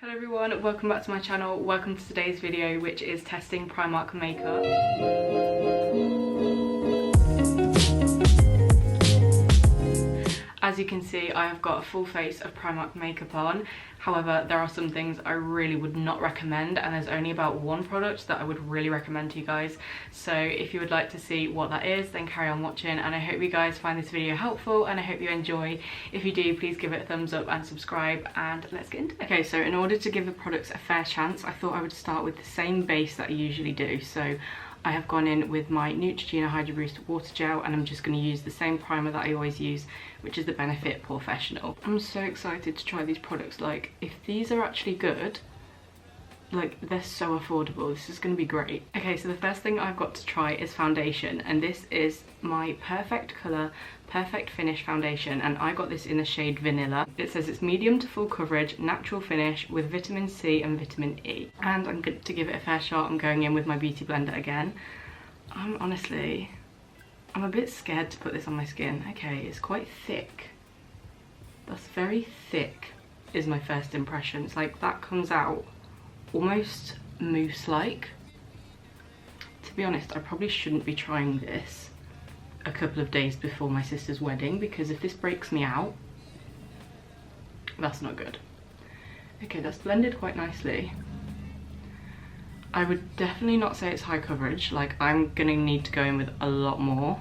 Hello everyone, welcome back to my channel. Welcome to today's video, which is testing Primark makeup. As you can see, I have got a full face of Primark makeup on. However, there are some things I really would not recommend, and there's only about one product that I would really recommend to you guys. So if you would like to see what that is, then carry on watching, and I hope you guys find this video helpful and I hope you enjoy. If you do, please give it a thumbs up and subscribe, and let's get into it. Okay, so in order to give the products a fair chance, I thought I would start with the same base that I usually do. So I have gone in with my Neutrogena Hydro Boost Water Gel, and I'm just going to use the same primer that I always use, which is the Benefit Professional. I'm so excited to try these products. Like, if these are actually good, like, they're so affordable. This is going to be great. Okay, so the first thing I've got to try is foundation, and this is my Perfect Colour Perfect Finish foundation, and I got this in the shade Vanilla. It says it's medium to full coverage, natural finish with vitamin C and vitamin E. And I'm good to give it a fair shot. I'm going in with my beauty blender again. I'm a bit scared to put this on my skin. Okay, it's quite thick. That's very thick is my first impression. It's like that comes out almost mousse-like. To be honest, I probably shouldn't be trying this a couple of days before my sister's wedding, because if this breaks me out, that's not good. Okay, that's blended quite nicely. I would definitely not say it's high coverage. Like, I'm gonna need to go in with a lot more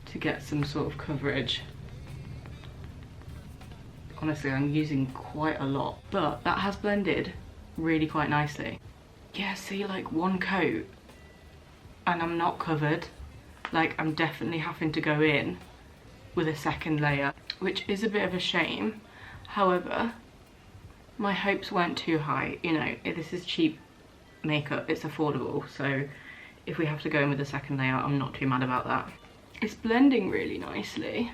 to get some sort of coverage. Honestly, I'm using quite a lot, but that has blended really quite nicely. Yeah, see, like one coat and I'm not covered. Like, I'm definitely having to go in with a second layer, which is a bit of a shame. However, my hopes weren't too high. You know, this is cheap makeup, it's affordable, so if we have to go in with a second layer, I'm not too mad about that. It's blending really nicely,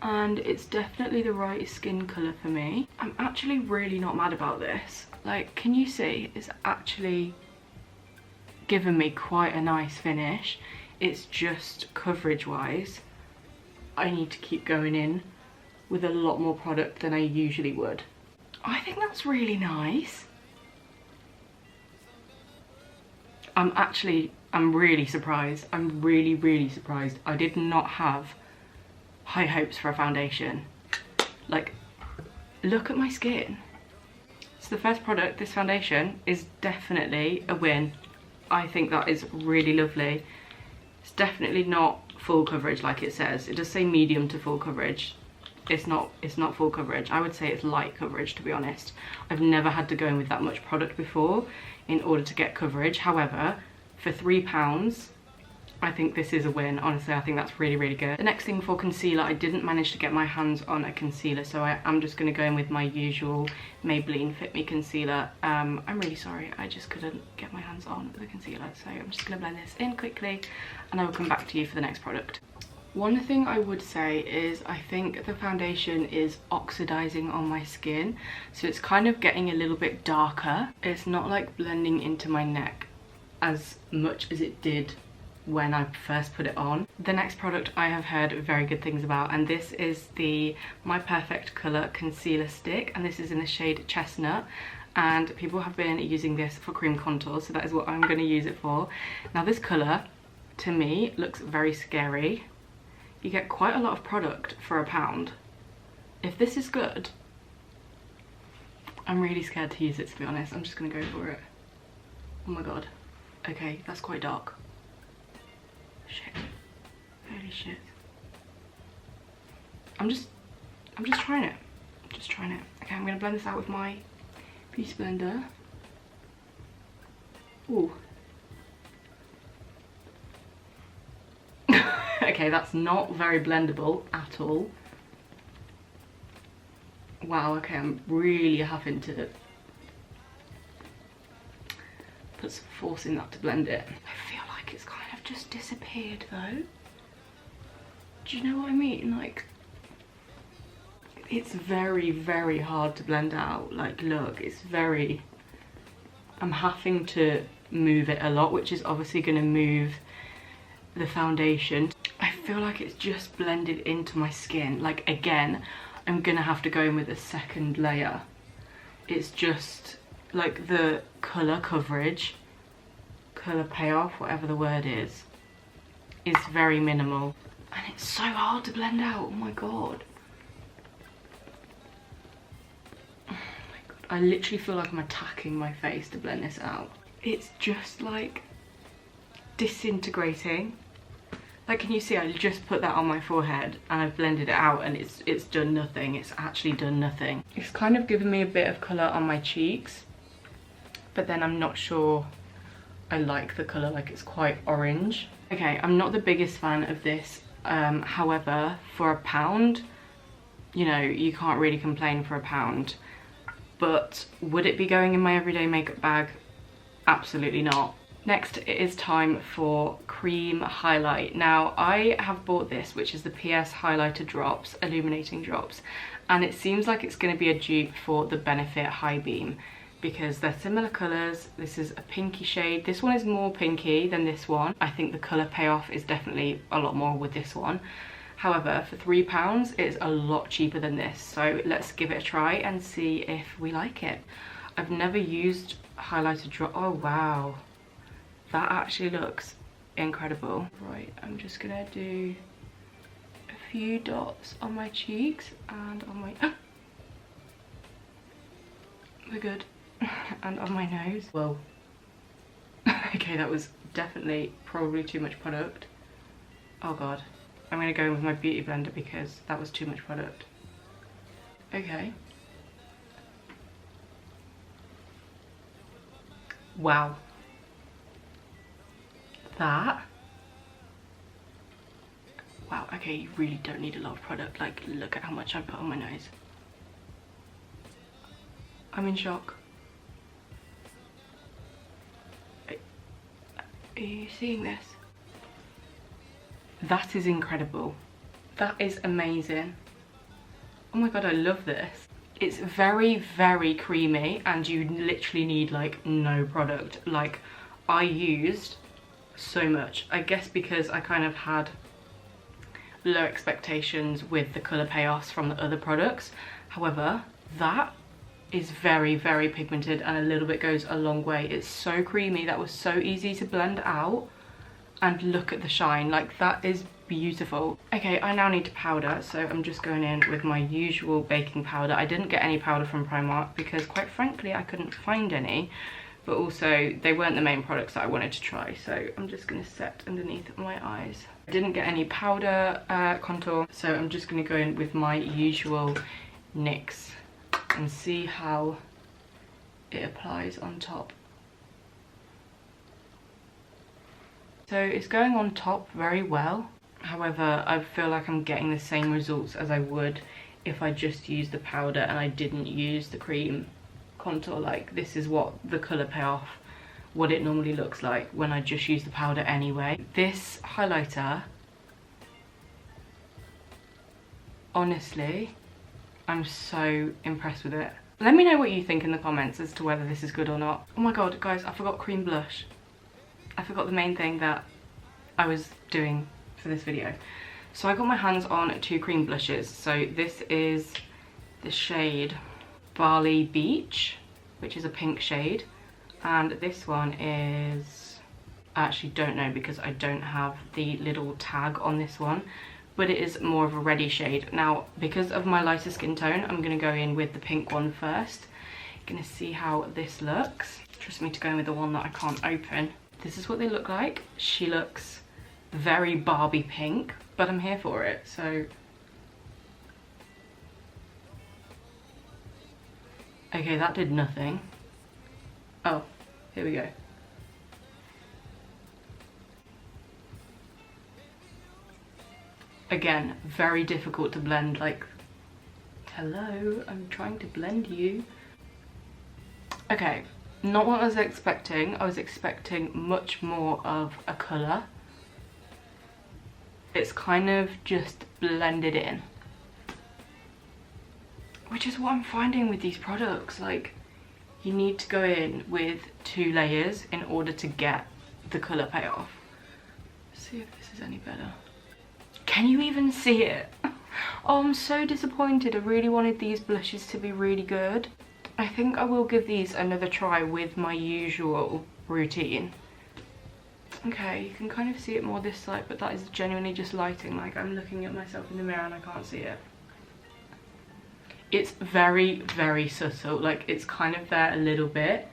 and it's definitely the right skin colour for me. I'm actually really not mad about this. Like, can you see? It's actually given me quite a nice finish. It's just coverage wise, I need to keep going in with a lot more product than I usually would. I think that's really nice. I'm really surprised. I'm really surprised. I did not have high hopes for a foundation. Like, look at my skin. So the first product, this foundation, is definitely a win. I think that is really lovely. It's definitely not full coverage like it says. It does say medium to full coverage. It's not full coverage. I would say it's light coverage, to be honest. I've never had to go in with that much product before in order to get coverage. However, for £3, I think this is a win. Honestly, I think that's really good. The next thing for concealer, I didn't manage to get my hands on a concealer, so I'm just going to go in with my usual Maybelline Fit Me concealer. I'm really sorry, I just couldn't get my hands on the concealer, so I'm just going to blend this in quickly and I will come back to you for the next product. One thing I would say is I think the foundation is oxidizing on my skin, so it's kind of getting a little bit darker. It's not like blending into my neck as much as it did when I first put it on. The next product I have heard very good things about, and this is the My Perfect Colour Concealer Stick, and this is in the shade Chestnut, and people have been using this for cream contour, so that is what I'm going to use it for. Now, this colour to me looks very scary. You get quite a lot of product for £1. If this is good, I'm really scared to use it, to be honest. I'm just going to go for it. Oh my god. Okay, that's quite dark. Shit. Holy shit. I'm just trying it. Just trying it. Okay, I'm gonna blend this out with my beauty blender. Ooh. Okay, that's not very blendable at all. Wow, okay, I'm really having to put some force in that to blend it. I feel like it's kind of just disappeared though. Do you know what I mean? Like, it's very hard to blend out. Like, look, it's very, I'm having to move it a lot, which is obviously going to move the foundation. I feel like it's just blended into my skin. Like, again, I'm gonna have to go in with a second layer it's just like the colour coverage, colour payoff, whatever the word is very minimal. And it's so hard to blend out, oh my god. Oh my god, I literally feel like I'm attacking my face to blend this out. It's just like disintegrating. Like, can you see I just put that on my forehead and I've blended it out and it's done nothing. It's actually done nothing. It's kind of given me a bit of colour on my cheeks, but then I'm not sure I like the colour, like it's quite orange. Okay, I'm not the biggest fan of this. However, for £1, you know, you can't really complain for £1. But would it be going in my everyday makeup bag? Absolutely not. Next, it is time for cream highlight. Now, I have bought this, which is the PS Highlighter Drops, Illuminating Drops, and it seems like it's going to be a dupe for the Benefit High Beam because they're similar colours. This is a pinky shade. This one is more pinky than this one. I think the colour payoff is definitely a lot more with this one. However, for £3, it's a lot cheaper than this, so let's give it a try and see if we like it. I've never used highlighter drop. Oh wow, that actually looks incredible. Right, I'm just gonna do a few dots on my cheeks and on my we're good. And on my nose. Whoa. Okay, that was definitely probably too much product. Oh god, I'm gonna go in with my beauty blender because that was too much product. Okay. Wow. That. Wow, okay, you really don't need a lot of product. Like, look at how much I put on my nose. I'm in shock. Are you seeing this? That is incredible. That is amazing. Oh my god, I love this. It's very, very creamy and you literally need like no product. Like, I used so much. I guess because I kind of had low expectations with the colour payoffs from the other products. However, that is very, very pigmented and a little bit goes a long way. It's so creamy. That was so easy to blend out. And look at the shine. Like, that is beautiful. Okay, I now need to powder, so I'm just going in with my usual baking powder. I didn't get any powder from Primark because quite frankly I couldn't find any, but also they weren't the main products that I wanted to try, so I'm just going to set underneath my eyes. I didn't get any powder contour, so I'm just going to go in with my usual NYX and see how it applies on top. So it's going on top very well. However, I feel like I'm getting the same results as I would if I just used the powder and I didn't use the cream contour. Like, this is what the colour payoff, what it normally looks like when I just use the powder anyway. This highlighter, honestly, I'm so impressed with it. Let me know what you think in the comments as to whether this is good or not. Oh my god, guys, I forgot cream blush. I forgot the main thing that I was doing for this video. So I got my hands on 2 cream blushes. So this is the shade Bali Beach, which is a pink shade. And this one is, I actually don't know because I don't have the little tag on this one, but it is more of a reddy shade. Now, because of my lighter skin tone, I'm gonna go in with the pink one first. Gonna see how this looks. Trust me to go in with the one that I can't open. This is what they look like. She looks very Barbie pink, but I'm here for it, so. Okay, that did nothing. Oh, here we go. Again, very difficult to blend, like, hello, I'm trying to blend you. Okay. Not what I was expecting. I was expecting much more of a colour. It's kind of just blended in. Which is what I'm finding with these products. Like, you need to go in with 2 layers in order to get the colour payoff. Let's see if this is any better. Can you even see it? Oh, I'm so disappointed. I really wanted these blushes to be really good. I think I will give these another try with my usual routine. Okay, you can kind of see it more this side, but that is genuinely just lighting. Like, I'm looking at myself in the mirror and I can't see it. It's very, very subtle. Like, it's kind of there a little bit,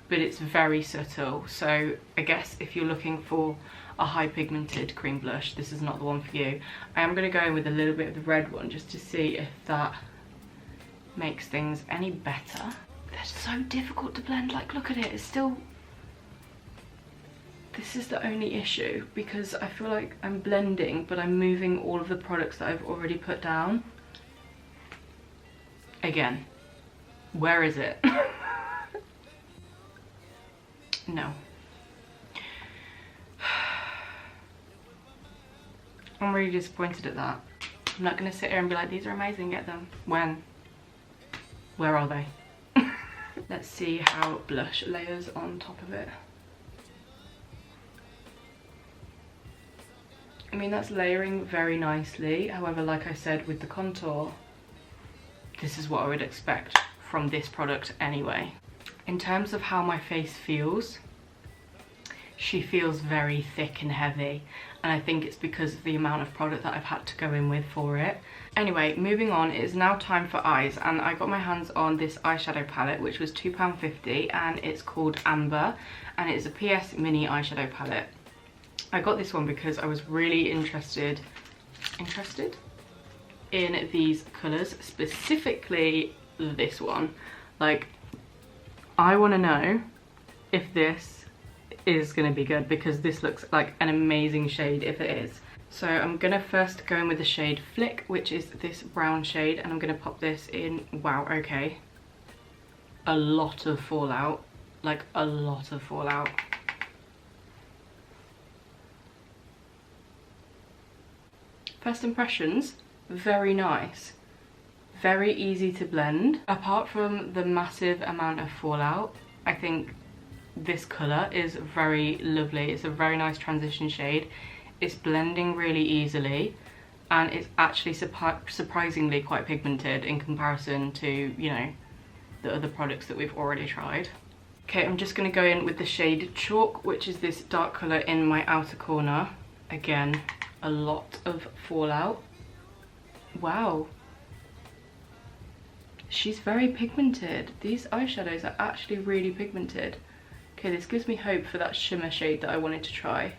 but it's very subtle. So I guess if you're looking for a high pigmented cream blush, this is not the one for you. I am going to go in with a little bit of the red one just to see if that makes things any better. They're so difficult to blend. Like, look at it, it's still... This is the only issue, because I feel like I'm blending, but I'm moving all of the products that I've already put down. Again, where is it? No. I'm really disappointed at that. I'm not going to sit here and be like, these are amazing, get them. When? Where are they? Let's see how blush layers on top of it. I mean, that's layering very nicely. However, like I said, with the contour, this is what I would expect from this product anyway. In terms of how my face feels, she feels very thick and heavy, and I think it's because of the amount of product that I've had to go in with for it. Anyway, moving on, it is now time for eyes, and I got my hands on this eyeshadow palette, which was £2.50, and it's called Amber, and it's a PS mini eyeshadow palette. I got this one because I was really interested in these colours, specifically this one. Like, I want to know if this is going to be good, because this looks like an amazing shade if it is. So I'm going to first go in with the shade Flick, which is this brown shade, and I'm going to pop this in. Wow, okay. A lot of fallout. Like, a lot of fallout. First impressions, very nice. Very easy to blend. Apart from the massive amount of fallout, I think this colour is very lovely. It's a very nice transition shade. It's blending really easily, and it's actually surprisingly quite pigmented in comparison to, you know, the other products that we've already tried. Okay, I'm just going to go in with the shade Chalk, which is this dark colour in my outer corner. Again, a lot of fallout. Wow. She's very pigmented. These eyeshadows are actually really pigmented. Okay, this gives me hope for that shimmer shade that I wanted to try.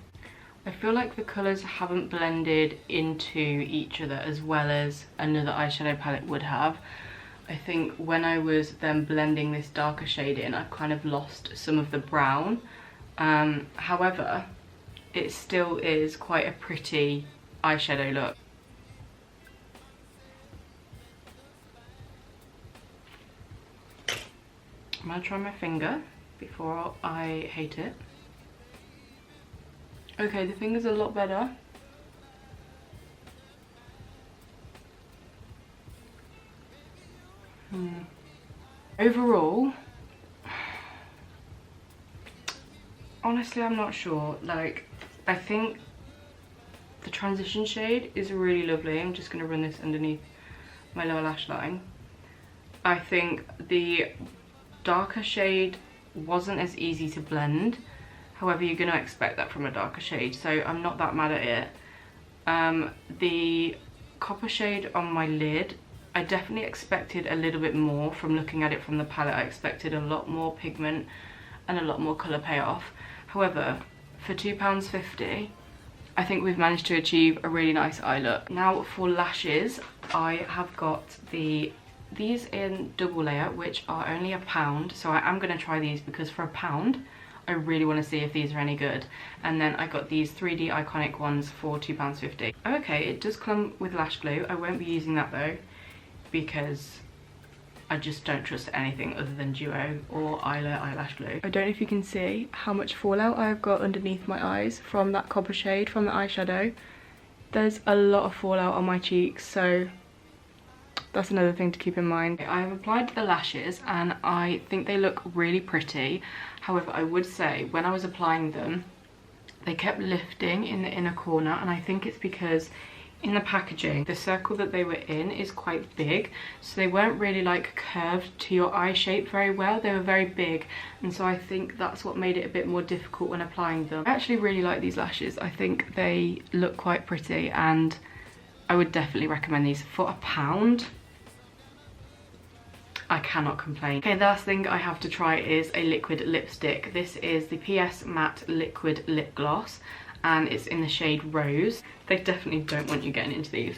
I feel like the colours haven't blended into each other as well as another eyeshadow palette would have. I think when I was then blending this darker shade in, I kind of lost some of the brown. However, it still is quite a pretty eyeshadow look. I'm gonna try my finger before I hate it. Okay, the finger's a lot better. Overall, honestly, I'm not sure. Like, I think the transition shade is really lovely. I'm just going to run this underneath my lower lash line. I think the darker shade wasn't as easy to blend. However, you're going to expect that from a darker shade, so I'm not that mad at it. The copper shade on my lid, I definitely expected a little bit more from looking at it from the palette. I expected a lot more pigment and a lot more colour payoff. However, for £2.50, I think we've managed to achieve a really nice eye look. Now for lashes, I have got these in double layer, which are only £1, so I am going to try these because for £1, I really want to see if these are any good. And then I got these 3D Iconic ones for £2.50. Okay, it does come with lash glue. I won't be using that though, because I just don't trust anything other than Duo or Isla eyelash glue. I don't know if you can see how much fallout I've got underneath my eyes from that copper shade from the eyeshadow. There's a lot of fallout on my cheeks, so that's another thing to keep in mind. I've applied the lashes and I think they look really pretty. However, I would say when I was applying them, they kept lifting in the inner corner, and I think it's because In the packaging, the circle that they were in is quite big, so they weren't really like curved to your eye shape very well. They were very big, and so I think that's what made it a bit more difficult when applying them. I actually really like these lashes. I think they look quite pretty, and I would definitely recommend these. For £1, I cannot complain. Okay, the last thing I have to try is a liquid lipstick. This is the PS Matte Liquid Lip Gloss, and it's in the shade Rose. They definitely don't want you getting into these.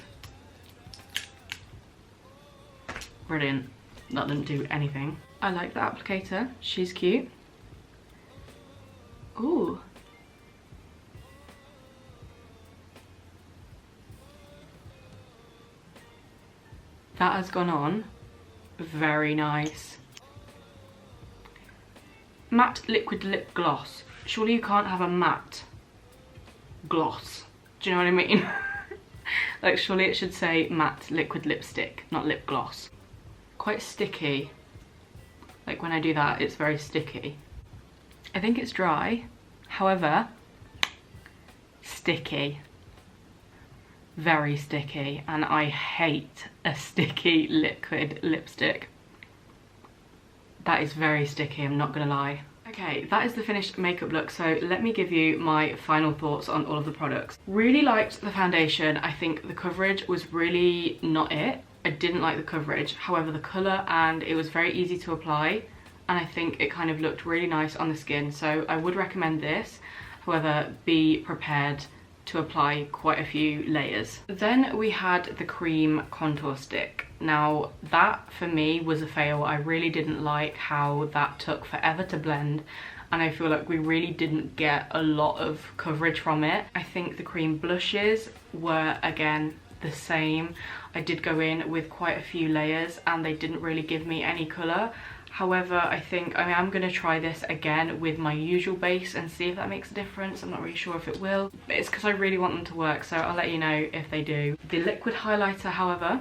Brilliant. That didn't do anything. I like the applicator. She's cute. Ooh. That has gone on very nice. Matte liquid lip gloss. Surely you can't have a matte gloss. Do you know what I mean? Like, surely it should say matte liquid lipstick, not lip gloss. Quite sticky. Like, when I do that, it's very sticky. I think it's dry. However, sticky. Very sticky, and I hate a sticky liquid lipstick. That is very sticky, I'm not gonna lie. Okay, that is the finished makeup look, so let me give you my final thoughts on all of the products. Really liked the foundation. I think the coverage was really not it. I didn't like the coverage, however the colour, and it was very easy to apply, and I think it kind of looked really nice on the skin, so I would recommend this. However, be prepared to apply quite a few layers. Then we had the cream contour stick. Now that for me was a fail. I really didn't like how that took forever to blend, and I feel like we really didn't get a lot of coverage from it. I think the cream blushes were again the same. I did go in with quite a few layers and they didn't really give me any colour. However, I think I am going to try this again with my usual base and see if that makes a difference. I'm not really sure if it will. But it's because I really want them to work, so I'll let you know if they do. The liquid highlighter, however,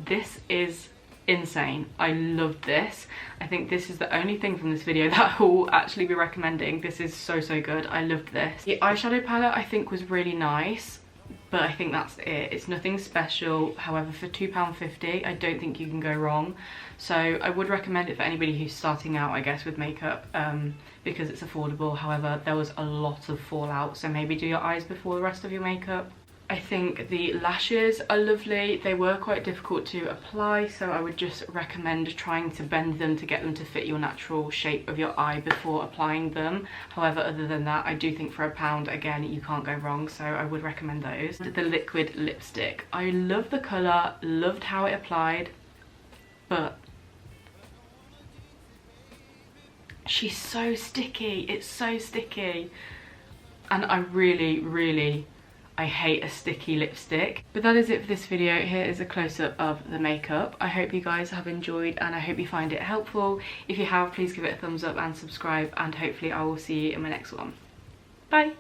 this is insane. I loved this. I think this is the only thing from this video that I will actually be recommending. This is so, so good. I loved this. The eyeshadow palette I think was really nice, but I think that's it. It's nothing special. However, for £2.50, I don't think you can go wrong. So I would recommend it for anybody who's starting out, I guess, with makeup, because it's affordable. However, there was a lot of fallout, so maybe do your eyes before the rest of your makeup. I think the lashes are lovely. They were quite difficult to apply, so I would just recommend trying to bend them to get them to fit your natural shape of your eye before applying them. However, other than that, I do think for £1, again, you can't go wrong, so I would recommend those. The liquid lipstick. I love the colour, loved how it applied, but she's so sticky. It's so sticky, and I really I hate a sticky lipstick. But that is it for this video. Here is a close-up of the makeup. I hope you guys have enjoyed and I hope you find it helpful. If you have, please give it a thumbs up and subscribe, and hopefully I will see you in my next one. Bye!